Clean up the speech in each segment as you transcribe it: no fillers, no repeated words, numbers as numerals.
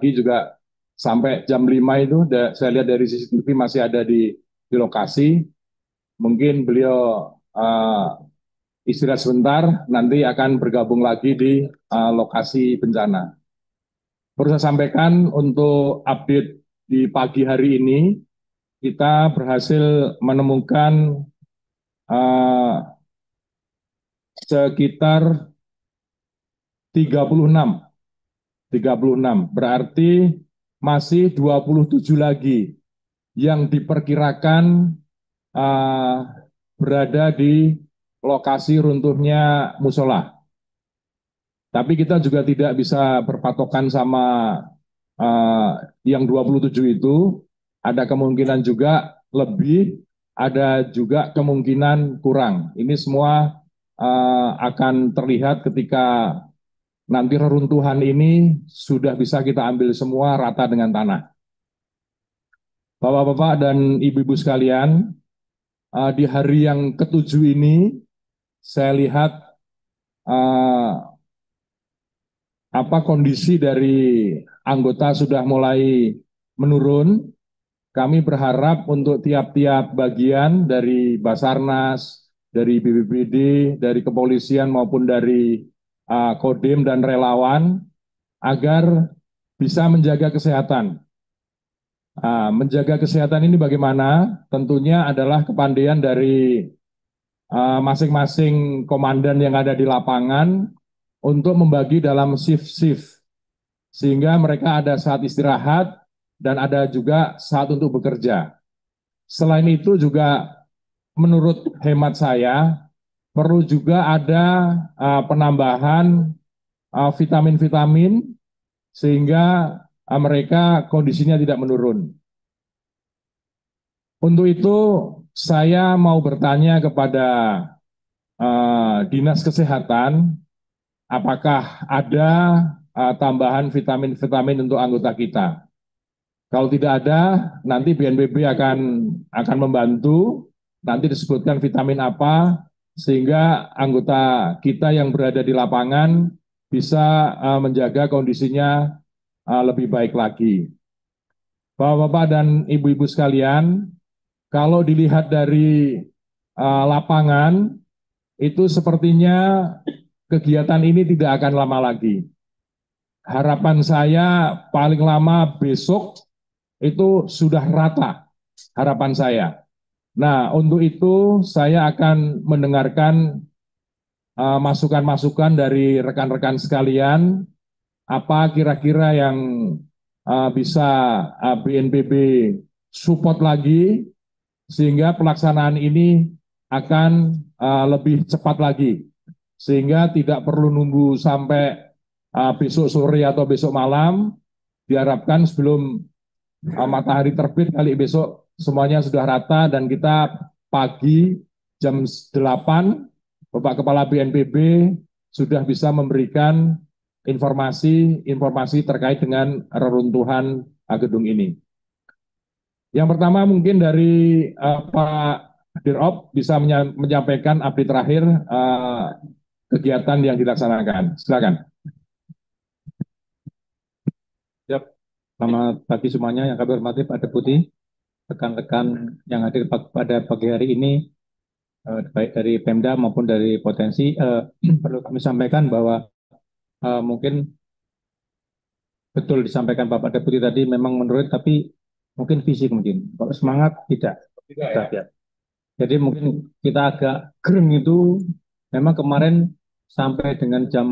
pagi juga sampai jam 5 itu saya lihat dari CCTV masih ada di lokasi. Mungkin beliau istirahat sebentar, nanti akan bergabung lagi di lokasi bencana. Perlu saya sampaikan untuk update di pagi hari ini, kita berhasil menemukan uh, sekitar 36, 36. Berarti masih 27 lagi yang diperkirakan uh, berada di lokasi runtuhnya musola. Tapi kita juga tidak bisa berpatokan sama uh, yang 27 itu. Ada kemungkinan juga lebih, ada juga kemungkinan kurang. Ini semua akan terlihat ketika nanti reruntuhan ini sudah bisa kita ambil semua rata dengan tanah. Bapak-bapak dan ibu-ibu sekalian, di hari yang ketujuh ini saya lihat uh, apa kondisi dari anggota sudah mulai menurun. Kami berharap untuk tiap-tiap bagian dari Basarnas, dari BPBD, dari kepolisian maupun dari Kodim dan relawan agar bisa menjaga kesehatan. Menjaga kesehatan ini bagaimana? Tentunya adalah kepandaian dari masing-masing komandan yang ada di lapangan untuk membagi dalam shift-shift sehingga mereka ada saat istirahat dan ada juga saat untuk bekerja. Selain itu juga menurut hemat saya perlu juga ada penambahan vitamin-vitamin sehingga mereka kondisinya tidak menurun. Untuk itu saya mau bertanya kepada Dinas Kesehatan, apakah ada tambahan vitamin-vitamin untuk anggota kita? Kalau tidak ada, nanti BNPB akan membantu. Nanti disebutkan vitamin apa sehingga anggota kita yang berada di lapangan bisa menjaga kondisinya lebih baik lagi. Bapak-bapak dan ibu-ibu sekalian, kalau dilihat dari lapangan, itu sepertinya kegiatan ini tidak akan lama lagi. Harapan saya paling lama besok itu sudah rata, harapan saya. Nah, untuk itu saya akan mendengarkan masukan-masukan dari rekan-rekan sekalian, apa kira-kira yang bisa BNPB support lagi sehingga pelaksanaan ini akan lebih cepat lagi sehingga tidak perlu nunggu sampai besok sore atau besok malam. Diharapkan sebelum matahari terbit kali besok semuanya sudah rata dan kita pagi jam 8 Bapak Kepala BNPB sudah bisa memberikan informasi terkait dengan reruntuhan gedung ini. Yang pertama mungkin dari Pak Dirop bisa menyampaikan update terakhir kegiatan yang dilaksanakan. Silakan. Siap. Selamat pagi semuanya yang kami hormati Pak Deputi, rekan-rekan yang hadir pada pagi hari ini, baik dari Pemda maupun dari Potensi. Perlu kami sampaikan bahwa mungkin betul disampaikan Bapak Deputi tadi memang menurut, tapi mungkin fisik mungkin. Kalau semangat tidak. Tidak Tidak ya. ya. Jadi mungkin kita agak gereng itu memang kemarin sampai dengan jam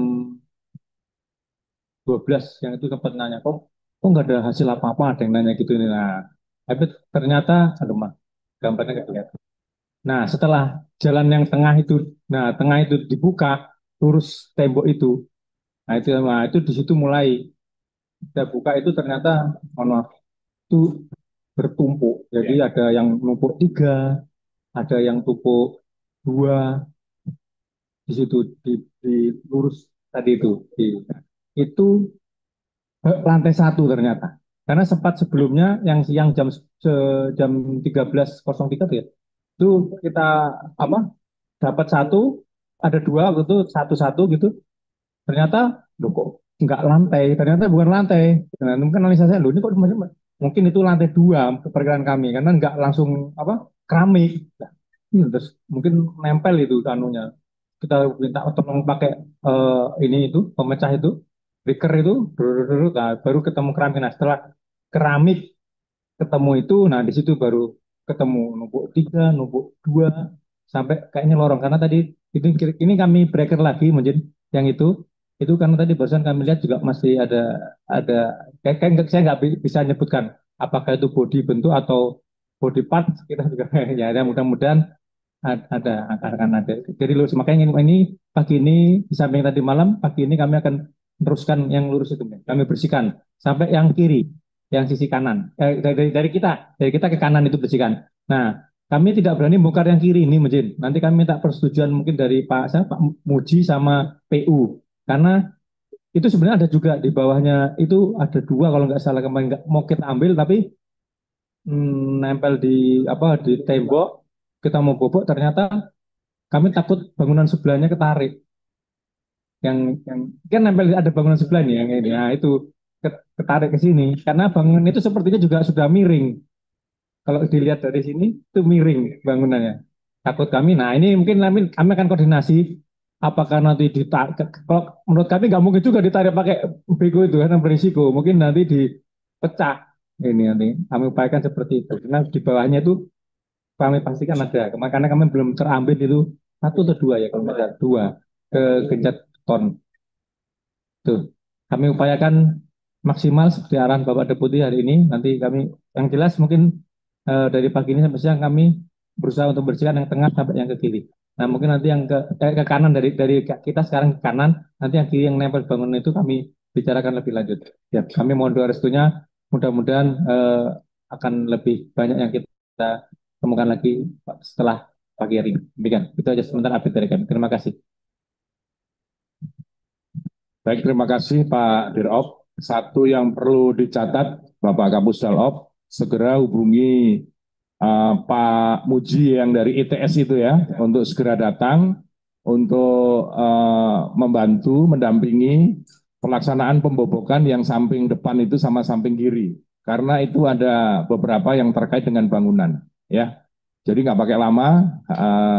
12 yang itu sempat nanya kok nggak ada hasil apa-apa, ada yang nanya gitu ini. Nah, tapi ternyata aduh mah gambarnya nggak kelihatan. Nah, setelah jalan yang tengah itu, nah tengah itu dibuka, lurus tembok itu, nah itu di situ mulai kita buka itu ternyata, mohon maaf, itu bertumpuk. Jadi ada yang numpuk tiga, ada yang tumpuk dua di situ di lurus tadi itu. Itu lantai satu ternyata. Karena sempat sebelumnya yang siang jam 13.03 tuh ya, itu kita apa dapat satu, ada dua gitu, satu-satu gitu. Ternyata loh kok nggak lantai, ternyata bukan lantai. Nah, mungkin analisa saya, loh ini kok mungkin itu lantai 2 perkiraan kami, karena nggak langsung apa keramik. Nah, terus mungkin nempel itu anunya. Kita minta tolong pakai ini itu pemecah itu, breaker itu, nah, baru ketemu keramik. Nah, setelah keramik ketemu itu, nah di situ baru ketemu numpuk 3, numpuk 2, sampai kayaknya lorong. Karena tadi itu ini kami breaker lagi, mungkin yang itu karena tadi barusan kami lihat juga masih ada kayak saya nggak bisa nyebutkan apakah itu body bentuk atau body part, kita juga ya ada, mudah-mudahan ada akan ada. Jadi lurus, makanya ini pagi ini di samping tadi malam, pagi ini kami akan teruskan yang lurus itu, kami bersihkan sampai yang kiri, yang sisi kanan. Dari kita ke kanan itu bersihkan. Nah, kami tidak berani bongkar yang kiri ini, Mungkin nanti kami minta persetujuan mungkin dari Pak Muji sama PU, karena itu sebenarnya ada juga di bawahnya, itu ada 2 kalau nggak salah, kemarin nggak mau kita ambil tapi nempel di apa di tembok, kita mau bobok, ternyata kami takut bangunan sebelahnya ketarik, yang kan nempel ada bangunan sebelah nih yang ini, nah itu ketarik ke sini karena bangunan itu sepertinya juga sudah miring. Kalau dilihat dari sini itu miring bangunannya. Takut kami, nah ini mungkin kami akan koordinasi apakah nanti ditarik. Kalau menurut kami nggak mungkin juga ditarik pakai bego itu karena berisiko. Mungkin nanti dipecah ini, nanti kami upayakan seperti itu. Karena di bawahnya itu kami pastikan ada. Karena kami belum terambil itu 1 atau 2 ya, kalau ada 2 ke genjat ton. Tuh, kami upayakan maksimal seperti arahan Bapak Deputi hari ini. Nanti kami yang jelas mungkin dari pagi ini sampai siang kami berusaha untuk bersihkan yang tengah sampai yang ke kiri. Nah, mungkin nanti yang ke kanan, dari kita sekarang ke kanan, nanti yang kiri yang nempel bangunan itu kami bicarakan lebih lanjut. Ya, kami mohon doa restunya. Mudah-mudahan akan lebih banyak yang kita temukan lagi setelah pagi hari ini. Demikian. Itu aja sementara update dari kami. Terima kasih. Baik, terima kasih Pak Dirop. Satu yang perlu dicatat, Bapak Kapusdalop, segera hubungi Pak Muji yang dari ITS itu ya, untuk segera datang untuk membantu, mendampingi pelaksanaan pembobokan yang samping depan itu sama samping kiri. Karena itu ada beberapa yang terkait dengan bangunan, ya. Jadi nggak pakai lama,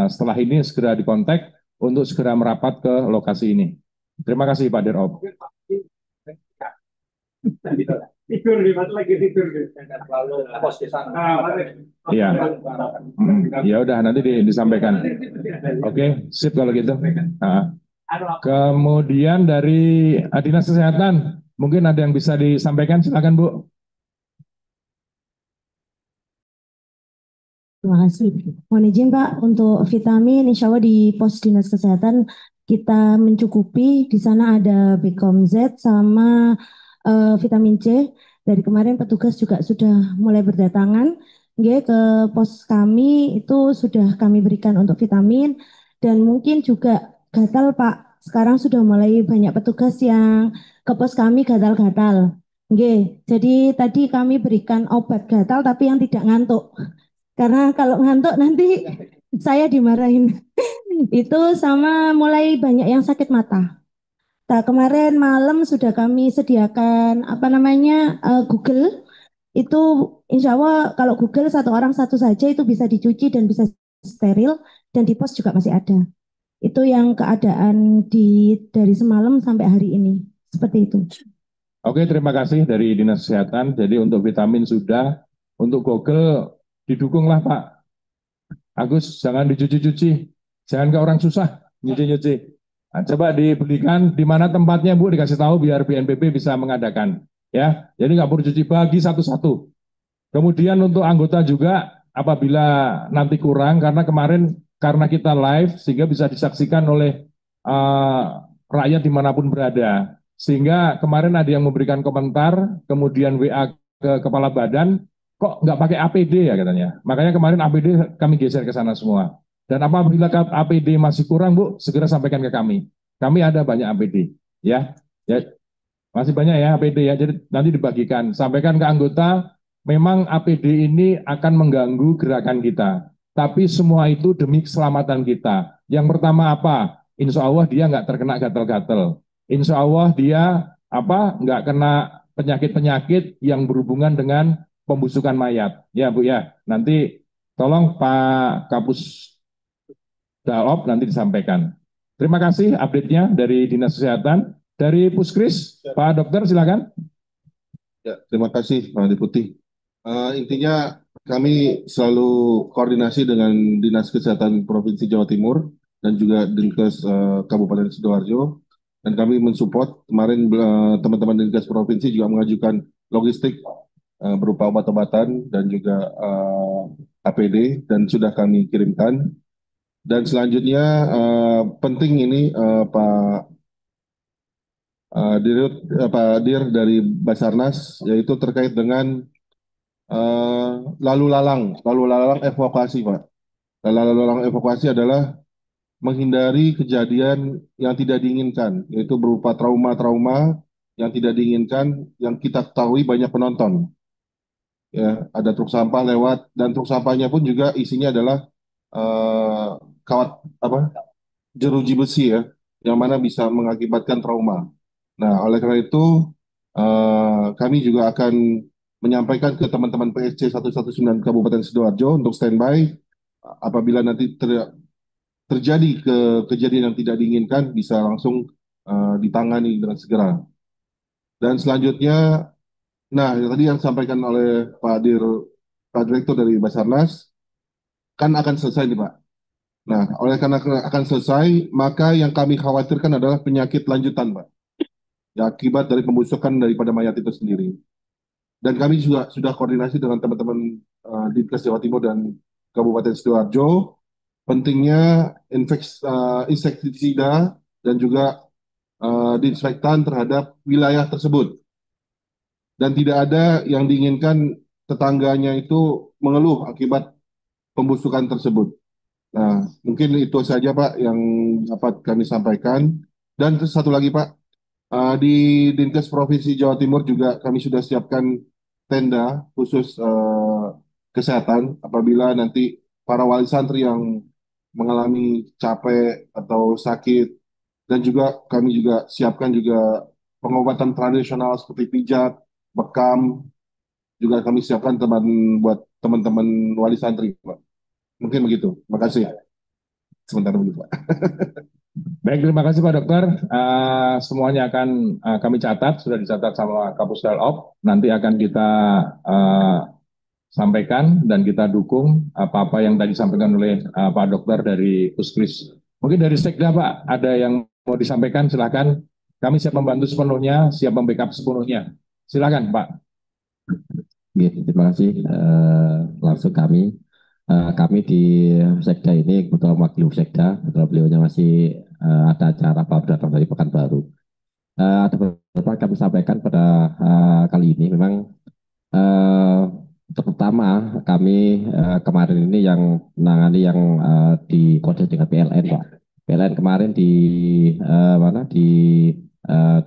setelah ini segera dikontak untuk segera merapat ke lokasi ini. Terima kasih Pak Dirop. Tidur di mana lagi tidur lalu pos di sana. Iya. Ya udah nanti disampaikan. Oke, sip kalau gitu. Nah, kemudian dari Dinas Kesehatan, mungkin ada yang bisa disampaikan, silakan Bu. Terima kasih. Mohon izin Pak, untuk vitamin insya Allah di pos Dinas Kesehatan kita mencukupi. Di sana ada Bcom Z sama vitamin C. Dari kemarin petugas juga sudah mulai berdatangan ke pos kami, itu sudah kami berikan untuk vitamin. Dan mungkin juga gatal Pak, sekarang sudah mulai banyak petugas yang ke pos kami gatal-gatal. Jadi tadi kami berikan obat gatal tapi yang tidak ngantuk. Karena kalau ngantuk nanti saya dimarahin. Itu sama mulai banyak yang sakit mata. Nah, kemarin malam sudah kami sediakan Google. Itu insya Allah kalau Google 1 orang 1 saja itu bisa dicuci dan bisa steril, dan di pos juga masih ada. Itu yang keadaan dari semalam sampai hari ini. Seperti itu. Oke, terima kasih dari Dinas Kesehatan. Jadi untuk vitamin sudah, untuk Google didukunglah Pak Agus, jangan dicuci-cuci, jangan ke orang susah nyuci-nyuci. Nah, coba dibelikan di mana tempatnya Bu, dikasih tahu biar BNPB bisa mengadakan. Ya, jadi nggak perlu cuci, bagi satu-satu. Kemudian untuk anggota juga, apabila nanti kurang, karena kita live sehingga bisa disaksikan oleh rakyat dimanapun berada. Sehingga kemarin ada yang memberikan komentar, kemudian WA ke kepala badan, kok nggak pakai APD ya katanya. Makanya kemarin APD kami geser ke sana semua. Dan apabila APD masih kurang Bu, segera sampaikan ke kami. Kami ada banyak APD, ya. Masih banyak ya APD ya. Jadi nanti dibagikan, sampaikan ke anggota. Memang APD ini akan mengganggu gerakan kita, tapi semua itu demi keselamatan kita. Yang pertama apa? Insya Allah dia nggak terkena gatal-gatal. Insya Allah dia nggak kena penyakit-penyakit yang berhubungan dengan pembusukan mayat. Ya Bu ya, nanti tolong Pak Kapus Dalop nanti disampaikan. Terima kasih update-nya dari Dinas Kesehatan. Dari Puskris, Pak Dokter silakan. Ya, terima kasih Pak Deputi. Intinya kami selalu koordinasi dengan Dinas Kesehatan Provinsi Jawa Timur dan juga Dinkes Kabupaten Sidoarjo, dan kami mensupport. Kemarin teman-teman Dinkes Provinsi juga mengajukan logistik berupa obat-obatan dan juga APD, dan sudah kami kirimkan. Dan selanjutnya penting ini Pak Dir dari Basarnas, yaitu terkait dengan lalu lalang evakuasi, Pak. Lalu lalang evakuasi adalah menghindari kejadian yang tidak diinginkan, yaitu berupa trauma-trauma yang tidak diinginkan yang kita ketahui banyak penonton. Ya, ada truk sampah lewat, dan truk sampahnya pun juga isinya adalah kawat jeruji besi ya, yang mana bisa mengakibatkan trauma. Nah, oleh karena itu kami juga akan menyampaikan ke teman-teman PSC 119 Kabupaten Sidoarjo untuk standby apabila nanti terjadi kejadian yang tidak diinginkan, bisa langsung ditangani dengan segera. Dan selanjutnya, nah yang tadi yang disampaikan oleh Pak Direktur dari Basarnas, kan akan selesai nih Pak. Nah, oleh karena akan selesai, maka yang kami khawatirkan adalah penyakit lanjutan Pak, ya, akibat dari pembusukan daripada mayat itu sendiri. Dan kami juga sudah koordinasi dengan teman-teman Dinkes Jawa Timur dan Kabupaten Sidoarjo, pentingnya insektisida dan juga disinfektan terhadap wilayah tersebut. Dan tidak ada yang diinginkan tetangganya itu mengeluh akibat pembusukan tersebut. Nah, mungkin itu saja Pak yang dapat kami sampaikan. Dan satu lagi Pak, di Dinkes Provinsi Jawa Timur juga kami sudah siapkan tenda khusus kesehatan apabila nanti para wali santri yang mengalami capek atau sakit, dan juga kami juga siapkan juga pengobatan tradisional seperti pijat, bekam, juga kami siapkan buat teman-teman wali santri Pak. Mungkin begitu. Terima kasih. Sebentar dulu Pak. Baik, terima kasih Pak Dokter. Semuanya akan kami catat, sudah dicatat sama Kapus Dalop. Nanti akan kita sampaikan dan kita dukung apa-apa yang tadi disampaikan oleh Pak Dokter dari Puskris. Mungkin dari Sekda Pak, ada yang mau disampaikan, silakan. Kami siap membantu sepenuhnya, siap membackup sepenuhnya. Silakan Pak. Oke, terima kasih. Langsung kami di Sekda ini kebetulan wakil Sekda, kebetulan beliaunya masih ada acara Pak datang dari Pekanbaru. Ada beberapa kami sampaikan pada kali ini. Memang terutama kami kemarin ini yang menangani yang dikoordinasi dengan PLN Pak. PLN kemarin di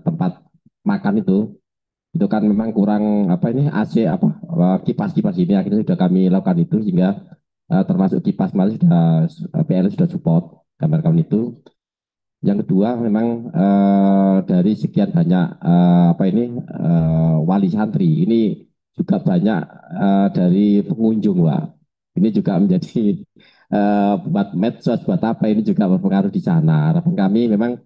tempat makan itu kan memang kurang AC kipas-kipas ini, akhirnya sudah kami lakukan itu, sehingga termasuk kipas kemarin sudah PLN sudah support kawan-kawan itu. Yang kedua, memang dari sekian banyak wali santri ini juga banyak dari pengunjung Pak. Ini juga menjadi buat medsos, buat apa, ini juga berpengaruh di sana. Harapan kami memang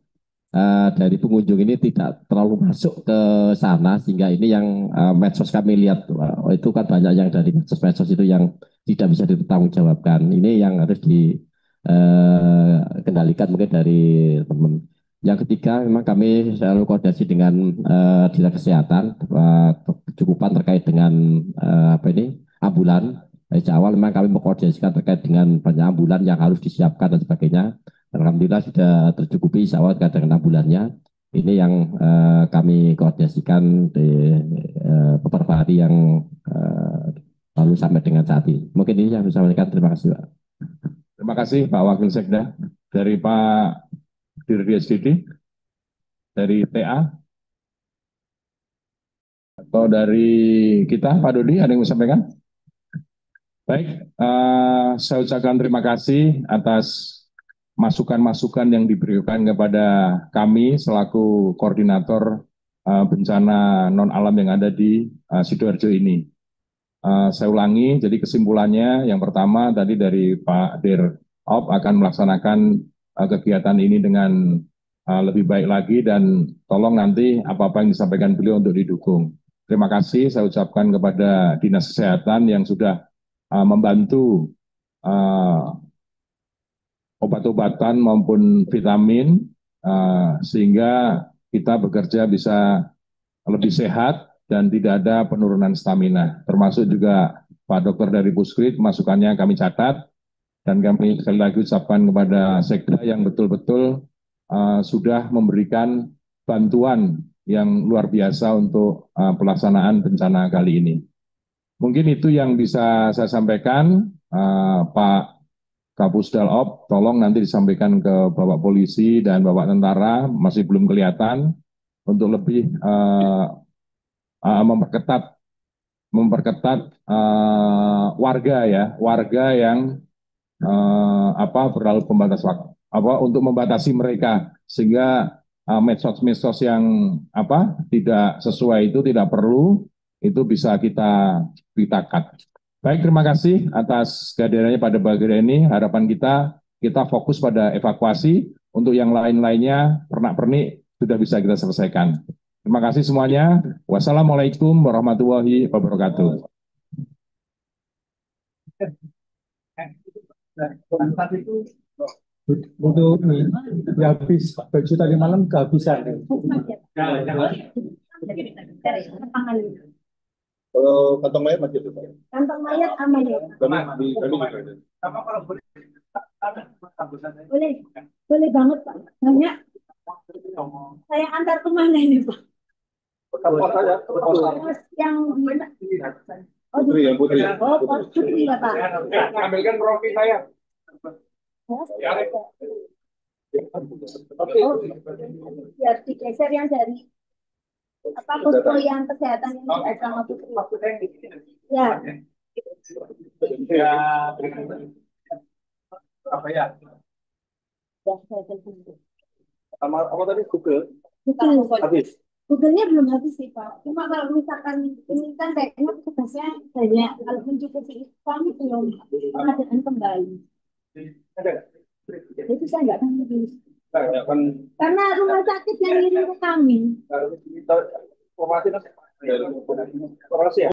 dari pengunjung ini tidak terlalu masuk ke sana, sehingga ini yang medsos kami lihat itu kan banyak yang dari medsos itu yang tidak bisa dipertanggungjawabkan. Ini yang harus dikendalikan mungkin dari teman. Yang ketiga, memang kami selalu koordinasi dengan Dinas Kesehatan kecukupan terkait dengan ambulan. Dari awal memang kami mengkoordinasikan terkait dengan banyak ambulan yang harus disiapkan dan sebagainya. Alhamdulillah sudah tercukupi insya Allah dengan ambulannya. Ini yang kami koordinasikan di beberapa hari yang lalu sampai dengan saat ini. Mungkin ini yang bisa saya sampaikan. Terima kasih Pak. Terima kasih Pak Wakil Sekda. Dari Pak Dirdi SDD, dari TA, atau dari kita Pak Dodi, ada yang mau sampaikan? Baik, saya ucapkan terima kasih atas masukan-masukan yang diberikan kepada kami selaku koordinator bencana non alam yang ada di Sidoarjo ini. Saya ulangi, jadi kesimpulannya yang pertama tadi dari Pak Dirop akan melaksanakan kegiatan ini dengan lebih baik lagi dan tolong nanti apa-apa yang disampaikan beliau untuk didukung. Terima kasih saya ucapkan kepada Dinas Kesehatan yang sudah membantu obat-obatan maupun vitamin sehingga kita bekerja bisa lebih sehat dan tidak ada penurunan stamina. Termasuk juga Pak Dokter dari Puskrit, masukannya kami catat dan kami sekali lagi ucapkan kepada Sekda yang betul-betul sudah memberikan bantuan yang luar biasa untuk pelaksanaan bencana kali ini. Mungkin itu yang bisa saya sampaikan, Pak Kapusdal Op, tolong nanti disampaikan ke Bapak Polisi dan Bapak Tentara, masih belum kelihatan, untuk lebih memperketat warga ya, warga yang berlalu pembatas waktu, untuk membatasi mereka sehingga medsos-medsos yang tidak sesuai itu tidak perlu, itu bisa kita cut. Baik, terima kasih atas kehadirannya pada bagian ini. Harapan kita fokus pada evakuasi. Untuk yang lain-lainnya, pernak-pernik sudah bisa kita selesaikan. Terima kasih semuanya. Wassalamualaikum warahmatullahi wabarakatuh. Untuk ya habis baju tadi malam kehabisan. Kalau kantong mayat masih ada. Kantong mayat aman ya? Kami juga ada. Boleh, boleh banget Pak. Banyak. Saya antar kemana ini Pak? Yang Putri ya, Putri. Oh, Putri ya Pak. Ambilkan rompi saya. Biar digeser yang dari posko yang kesehatan yang di asrama Putri. Ya. Ya. Apa ya? Apa tadi Google? Habis. Google-nya belum habis sih Pak. Cuma kalau misalkan ini kan kayaknya tugasnya banyak. Kalau mencukupi kami belum pengadaan kembali. Itu saya nggak tahu. Karena rumah sakit yang ngirim ke kami. Informasi ya?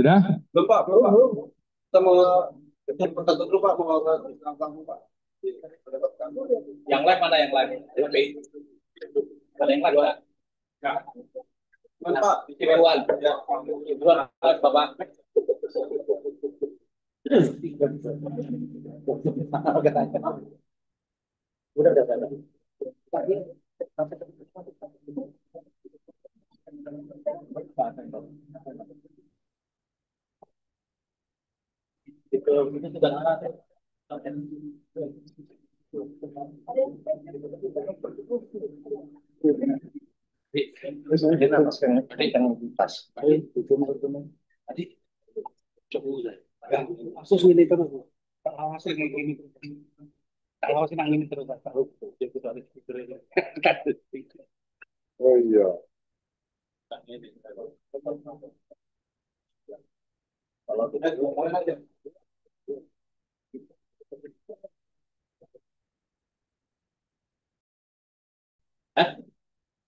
Sudah? Belum Pak, belum Pak. Kita mau tertentu dulu Pak, mau Pak. Yang live mana yang live? Ada yang live Pak? Ya. Mana Pak? Ibuan. Ya. Ibuan Bapak. Udah. Itu sudah tadi coba langsung ini terus awasin ini awasin angin terus Oh iya. kalau kita ngomongin aja Eh,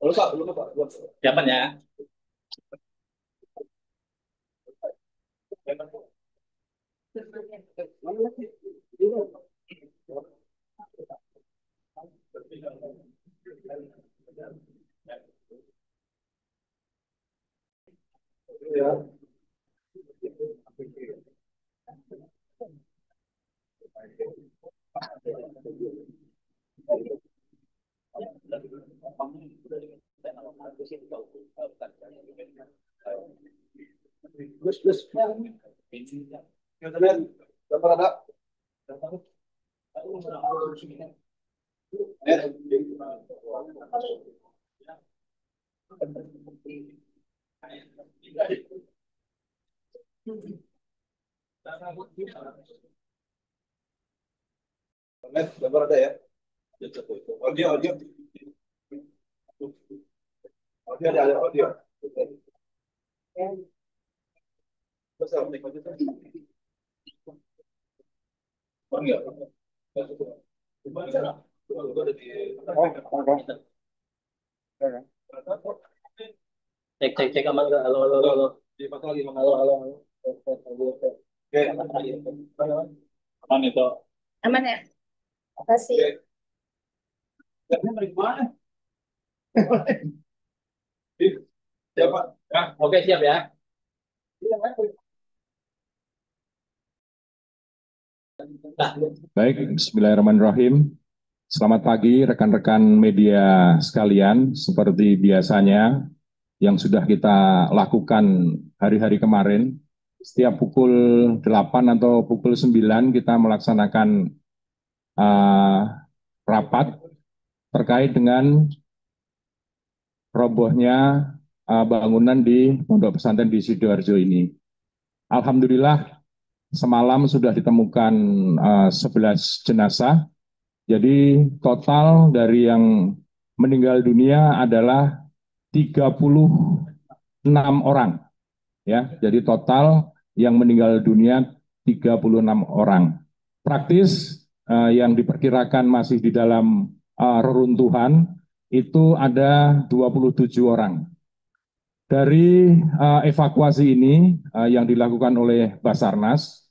belum Pak. Siapa ya? Gus. Internet, dapat ada? Internet, dapat ada ya? Audio. Audio ada audio. Cek aman nggak? Halo. Oke. Aman itu. Aman ya? Makasih. Siap, Pak. Oke, siap ya. Baik, bismillahirrahmanirrahim. Selamat pagi rekan-rekan media sekalian. Seperti biasanya yang sudah kita lakukan hari-hari kemarin, setiap pukul 8 atau pukul 9 kita melaksanakan rapat terkait dengan robohnya bangunan di Pondok Pesantren di Sidoarjo ini. Alhamdulillah semalam sudah ditemukan 11 jenazah. Jadi total dari yang meninggal dunia adalah 36 orang. Ya, jadi total yang meninggal dunia 36 orang. Praktis yang diperkirakan masih di dalam reruntuhan itu ada 27 orang. Dari evakuasi ini yang dilakukan oleh Basarnas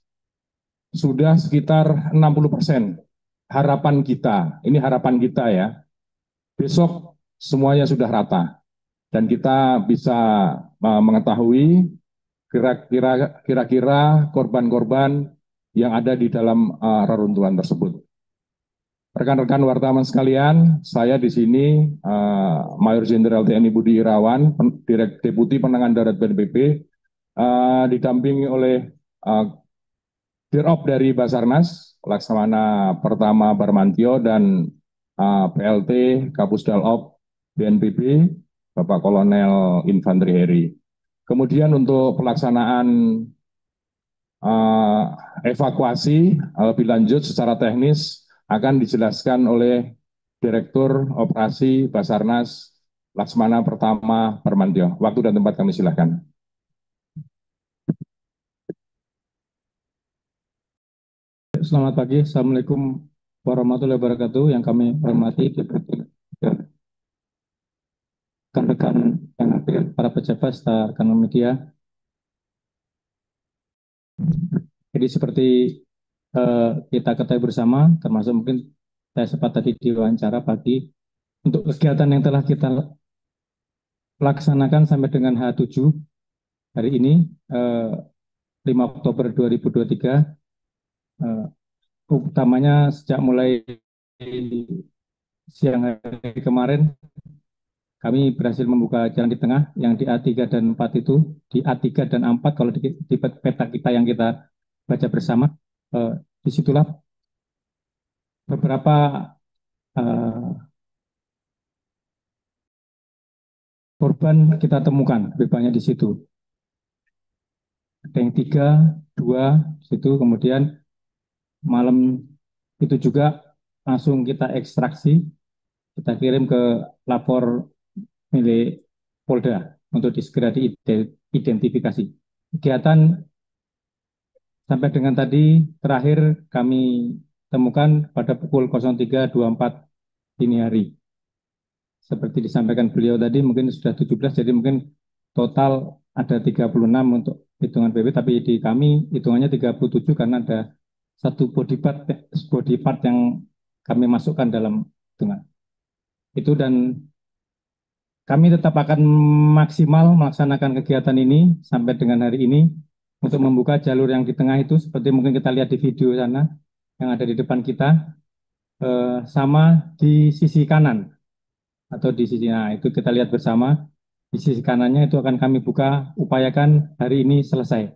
sudah sekitar 60%. Harapan kita, ini harapan kita ya, besok semuanya sudah rata dan kita bisa mengetahui kira-kira korban-korban yang ada di dalam reruntuhan tersebut. Rekan-rekan wartawan sekalian, saya di sini Mayor Jenderal TNI Budi Irawan, Deputi Penanganan Darat BNPB, didampingi oleh Dirop dari Basarnas, Laksamana Pertama Barmantio dan PLT Kapusdal Op BNPB, Bapak Kolonel Infanteri Heri. Kemudian untuk pelaksanaan evakuasi lebih lanjut secara teknis akan dijelaskan oleh Direktur Operasi Basarnas Laksamana Pertama Barmantio. Waktu dan tempat kami silakan. Selamat pagi, Assalamualaikum warahmatullahi wabarakatuh. Yang kami hormati rekan-rekan yang hadir, para pejabat, serta rekan media. Jadi seperti kita ketahui bersama, termasuk mungkin saya sempat tadi diwawancara pagi, untuk kegiatan yang telah kita laksanakan sampai dengan H7 hari ini, 5 Oktober 2023, utamanya sejak mulai siang hari kemarin, kami berhasil membuka jalan di tengah yang di A3 dan 4 itu, di A3 dan A4 kalau di peta kita yang kita baca bersama, disitulah beberapa korban kita temukan, lebih banyak di situ. Ada yang 3, 2 di situ, kemudian malam itu juga langsung kita ekstraksi, kita kirim ke lapor milik Polda untuk segera diidentifikasi. Kegiatan sampai dengan tadi terakhir kami temukan pada pukul 03.24 dini hari. seperti disampaikan beliau tadi mungkin sudah 17, jadi mungkin total ada 36 untuk hitungan PP, tapi di kami hitungannya 37 karena ada satu body part yang kami masukkan dalam hitungan. Itu, dan kami tetap akan maksimal melaksanakan kegiatan ini sampai dengan hari ini untuk membuka jalur yang di tengah itu seperti mungkin kita lihat di video sana yang ada di depan kita, sama di sisi kanan atau di sisi, nah itu kita lihat bersama di sisi kanannya itu akan kami buka, upayakan hari ini selesai.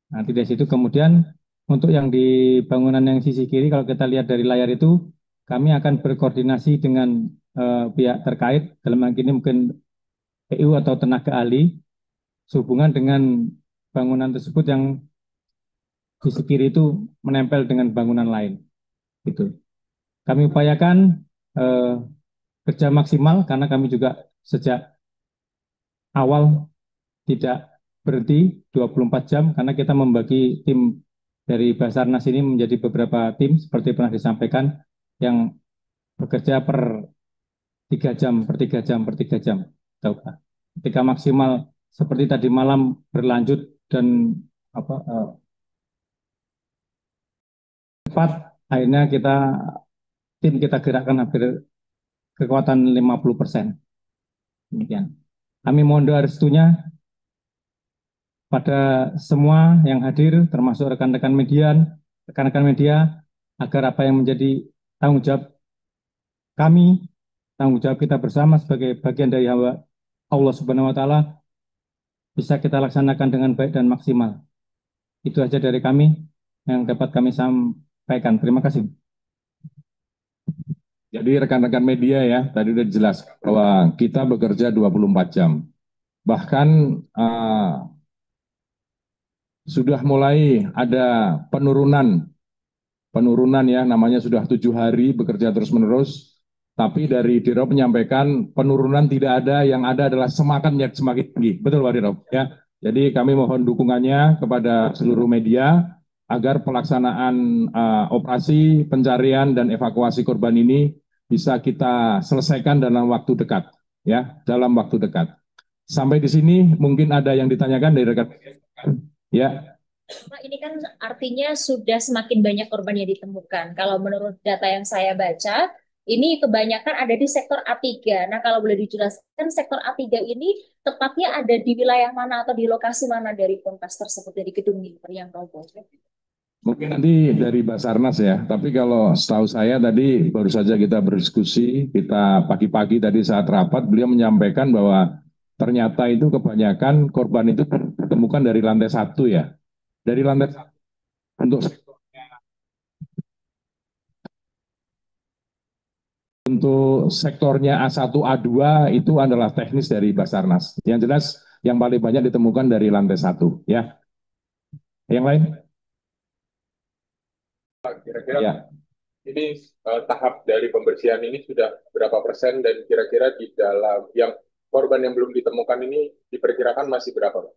Nanti dari situ kemudian untuk yang di bangunan yang sisi kiri kalau kita lihat dari layar itu kami akan berkoordinasi dengan pihak terkait, dalam hal ini mungkin PU atau tenaga ahli sehubungan dengan bangunan tersebut yang di sisi kiri itu menempel dengan bangunan lain. Gitu. Kami upayakan kerja maksimal karena kami juga sejak awal tidak berhenti 24 jam karena kita membagi tim dari Basarnas ini menjadi beberapa tim seperti pernah disampaikan yang bekerja per 3 jam, per 3 jam, per 3 jam. Ketika maksimal seperti tadi malam berlanjut dan cepat, akhirnya tim kita gerakkan hampir kekuatan 50%. Demikian. Kami mohon doa restunya pada semua yang hadir, termasuk rekan-rekan media, agar apa yang menjadi tanggung jawab kami, tanggung jawab kita bersama sebagai bagian dari hamba Allah Subhanahu wa Ta'ala bisa kita laksanakan dengan baik dan maksimal. Itu aja dari kami yang dapat kami sampaikan. Terima kasih. Jadi rekan-rekan media ya, tadi sudah jelas bahwa kita bekerja 24 jam. Bahkan sudah mulai ada penurunan ya, namanya sudah 7 hari bekerja terus-menerus, tapi dari Dirop menyampaikan penurunan tidak ada, yang ada adalah semakin tinggi. Betul Pak Dirop ya. Jadi kami mohon dukungannya kepada seluruh media agar pelaksanaan operasi pencarian dan evakuasi korban ini bisa kita selesaikan dalam waktu dekat ya, dalam waktu dekat. Sampai di sini mungkin ada yang ditanyakan dari rekan ya. Pak, ini kan artinya sudah semakin banyak korban yang ditemukan. Kalau menurut data yang saya baca, ini kebanyakan ada di sektor A3. Nah, kalau boleh dijelaskan sektor A3 ini tepatnya ada di wilayah mana atau di lokasi mana dari ponpes tersebut, dari gedung yang roboh? Mungkin nanti dari Basarnas ya, tapi kalau setahu saya tadi baru saja kita berdiskusi, kita pagi-pagi tadi saat rapat, beliau menyampaikan bahwa ternyata itu kebanyakan korban itu ditemukan dari lantai 1 ya. Dari lantai 1 untuk sektornya A1, A2 itu adalah teknis dari Basarnas. Yang jelas yang paling banyak ditemukan dari lantai 1 ya. Yang lain? Kira-kira ya. Ini tahap dari pembersihan ini sudah berapa persen dan kira-kira di dalam yang korban yang belum ditemukan ini diperkirakan masih berapa?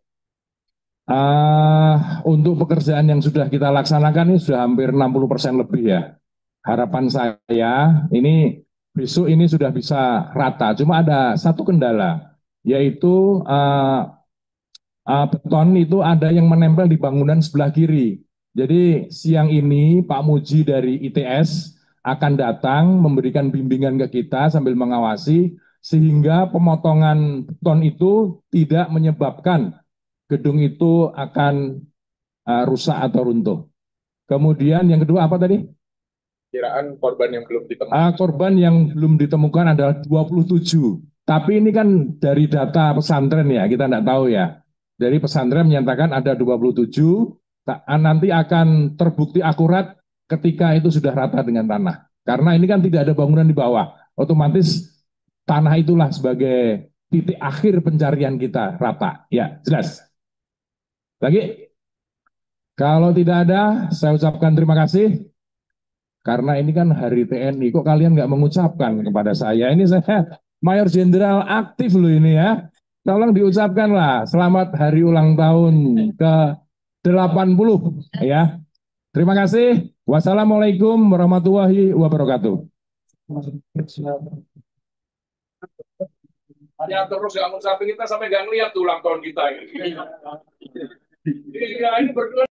Untuk pekerjaan yang sudah kita laksanakan ini sudah hampir 60% lebih ya. Harapan saya ini besok ini sudah bisa rata. Cuma ada satu kendala, yaitu beton itu ada yang menempel di bangunan sebelah kiri. Jadi siang ini Pak Muji dari ITS akan datang memberikan bimbingan ke kita sambil mengawasi sehingga pemotongan beton itu tidak menyebabkan gedung itu akan rusak atau runtuh. Kemudian yang kedua apa tadi? Kiraan korban yang belum ditemukan. Korban yang belum ditemukan adalah 27. Tapi ini kan dari data pesantren ya, kita tidak tahu ya. Dari pesantren menyatakan ada 27, nanti akan terbukti akurat ketika itu sudah rata dengan tanah. Karena ini kan tidak ada bangunan di bawah, otomatis tanah itulah sebagai titik akhir pencarian kita rata. Ya, jelas. Lagi? Kalau tidak ada, saya ucapkan terima kasih. Karena ini kan hari TNI, kok kalian nggak mengucapkan kepada saya? Ini saya Mayor Jenderal aktif loh ini ya. Tolong diucapkanlah selamat hari ulang tahun ke-80 ya. Terima kasih. Wassalamualaikum warahmatullahi wabarakatuh. Hanya terus bangun samping kita sampai nggak ngeliat tuh ulang tahun kita ini. Iya, ini berdua